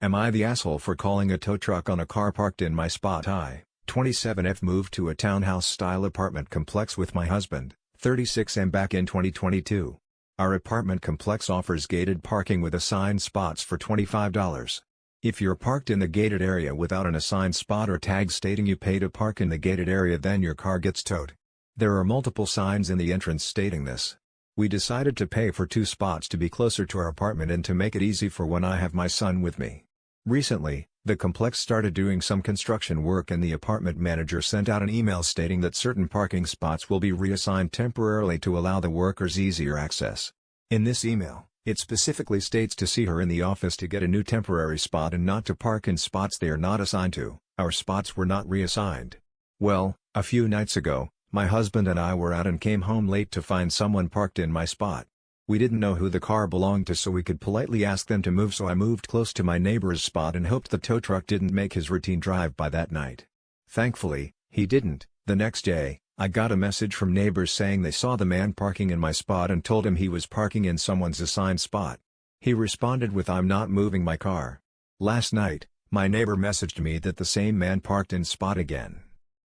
Am I the asshole for calling a tow truck on a car parked in my spot? I, 27F, moved to a townhouse-style apartment complex with my husband, 36M, back in 2022. Our apartment complex offers gated parking with assigned spots for $25. If you're parked in the gated area without an assigned spot or tag stating you pay to park in the gated area, then your car gets towed. There are multiple signs in the entrance stating this. We decided to pay for 2 spots to be closer to our apartment and to make it easy for when I have my son with me. Recently, the complex started doing some construction work and the apartment manager sent out an email stating that certain parking spots will be reassigned temporarily to allow the workers easier access. In this email, it specifically states to see her in the office to get a new temporary spot and not to park in spots they are not assigned to. Our spots were not reassigned. Well, a few nights ago, my husband and I were out and came home late to find someone parked in my spot. We didn't know who the car belonged to, so we could politely ask them to move, so I moved close to my neighbor's spot and hoped the tow truck didn't make his routine drive-by that night. Thankfully, he didn't. The next day, I got a message from neighbors saying they saw the man parking in my spot and told him he was parking in someone's assigned spot. He responded with, "I'm not moving my car." Last night, my neighbor messaged me that the same man parked in spot again.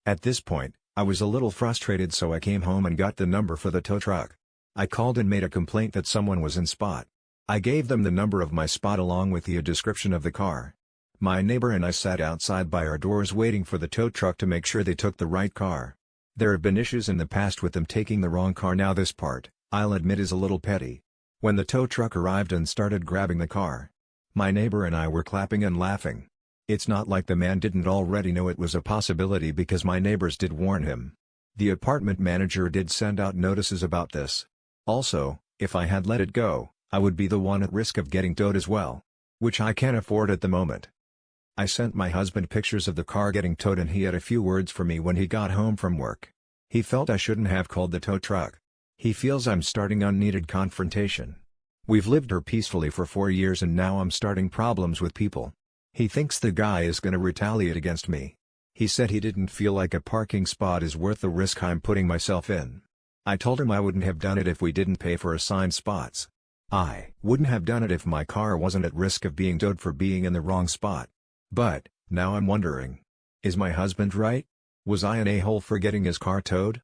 At this point, I was a little frustrated, so I came home and got the number for the tow truck. I called and made a complaint that someone was in spot. I gave them the number of my spot along with the description of the car. My neighbor and I sat outside by our doors waiting for the tow truck to make sure they took the right car. There have been issues in the past with them taking the wrong car. Now this part, I'll admit, is a little petty. When the tow truck arrived and started grabbing the car, my neighbor and I were clapping and laughing. It's not like the man didn't already know it was a possibility, because my neighbors did warn him. The apartment manager did send out notices about this. Also, if I had let it go, I would be the one at risk of getting towed as well, which I can't afford at the moment. I sent my husband pictures of the car getting towed and he had a few words for me when he got home from work. He felt I shouldn't have called the tow truck. He feels I'm starting unneeded confrontation. We've lived here peacefully for 4 years and now I'm starting problems with people. He thinks the guy is gonna retaliate against me. He said he didn't feel like a parking spot is worth the risk I'm putting myself in. I told him I wouldn't have done it if we didn't pay for assigned spots. I wouldn't have done it if my car wasn't at risk of being towed for being in the wrong spot. But, now I'm wondering. Is my husband right? Was I an a-hole for getting his car towed?